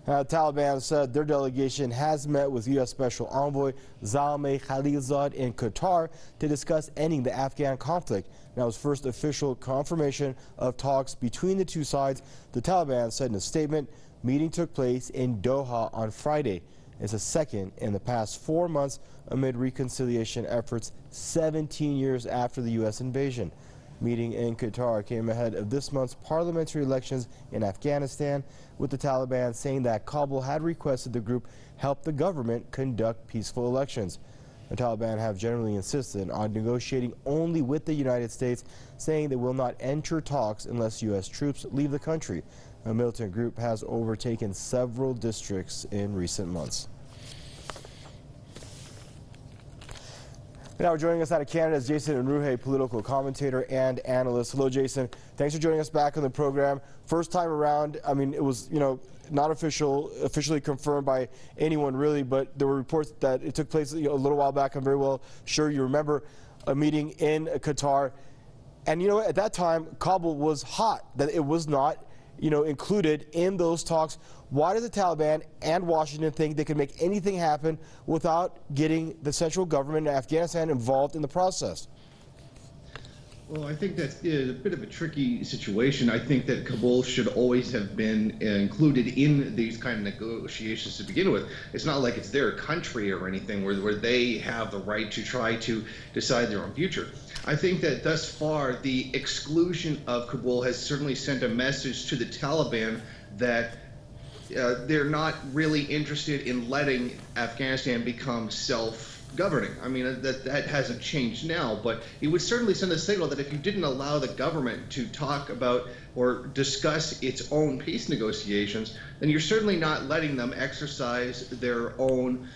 Taliban said their delegation has met with U.S. Special Envoy Zalmay Khalilzad in Qatar to discuss ending the Afghan conflict. Now, his first official confirmation of talks between the two sides, the Taliban said in a statement, meeting took place in Doha on Friday. It's the second in the past 4 months amid reconciliation efforts 17 years after the U.S. invasion. Meeting in Qatar came ahead of this month's parliamentary elections in Afghanistan, with the Taliban saying that Kabul had requested the group help the government conduct peaceful elections. The Taliban have generally insisted on negotiating only with the United States, saying they will not enter talks unless U.S. troops leave the country. A militant group has overtaken several districts in recent months. Now joining us out of Canada is Jason Unruhe, political commentator and analyst. Hello, Jason. Thanks for joining us back on the program. First time around, I mean, it was, not officially confirmed by anyone really, but there were reports that it took place a little while back. I'm very well sure you remember a meeting in Qatar. And at that time, Kabul was hot, that it was not included in those talks. Why does the Taliban and Washington think they can make anything happen without getting the central government in Afghanistan involved in the process? Well, I think that's a bit of a tricky situation. I think that Kabul should always have been included in these kind of negotiations to begin with. It's not like it's their country or anything where they have the right to try to decide their own future. I think that thus far the exclusion of Kabul has certainly sent a message to the Taliban that they're not really interested in letting Afghanistan become self-governing. I mean, that hasn't changed now, but it would certainly send a signal that if you didn't allow the government to talk about or discuss its own peace negotiations, then you're certainly not letting them exercise their own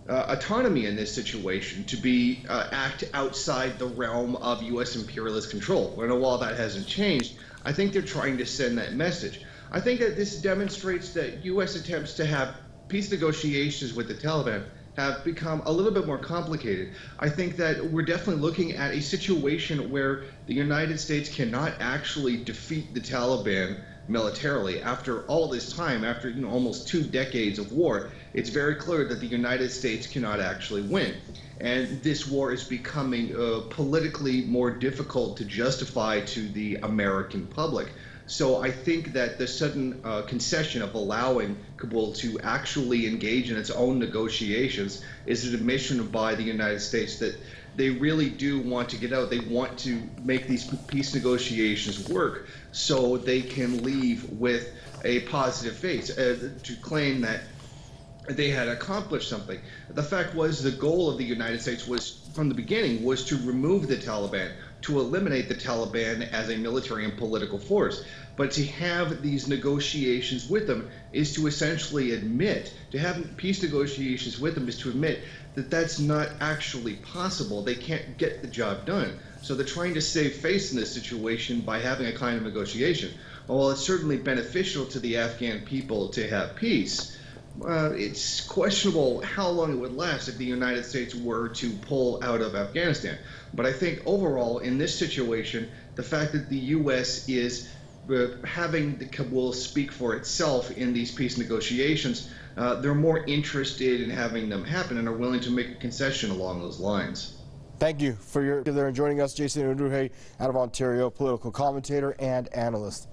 autonomy in this situation to act outside the realm of U.S. imperialist control. And while that hasn't changed, I think they're trying to send that message. I think that this demonstrates that U.S. attempts to have peace negotiations with the Taliban have become a little bit more complicated. I think that we're definitely looking at a situation where the United States cannot actually defeat the Taliban militarily. After all this time, after almost 2 decades of war, it's very clear that the United States cannot actually win. And this war is becoming politically more difficult to justify to the American public. So I think that the sudden concession of allowing Kabul to actually engage in its own negotiations is an admission by the United States that they really do want to get out. They want to make these peace negotiations work so they can leave with a positive face, to claim that they had accomplished something. The fact was, the goal of the United States was, from the beginning, was to remove the Taliban, to eliminate the Taliban as a military and political force. But to have these negotiations with them is to essentially admit, to have peace negotiations with them is to admit that that's not actually possible. They can't get the job done. So they're trying to save face in this situation by having a kind of negotiation. While it's certainly beneficial to the Afghan people to have peace, it's questionable how long it would last if the United States were to pull out of Afghanistan. But I think overall, in this situation, the fact that the U.S. is having the Kabul speak for itself in these peace negotiations, they're more interested in having them happen and are willing to make a concession along those lines. Thank you for your there and joining us, Jason Unruhe out of Ontario, political commentator and analyst.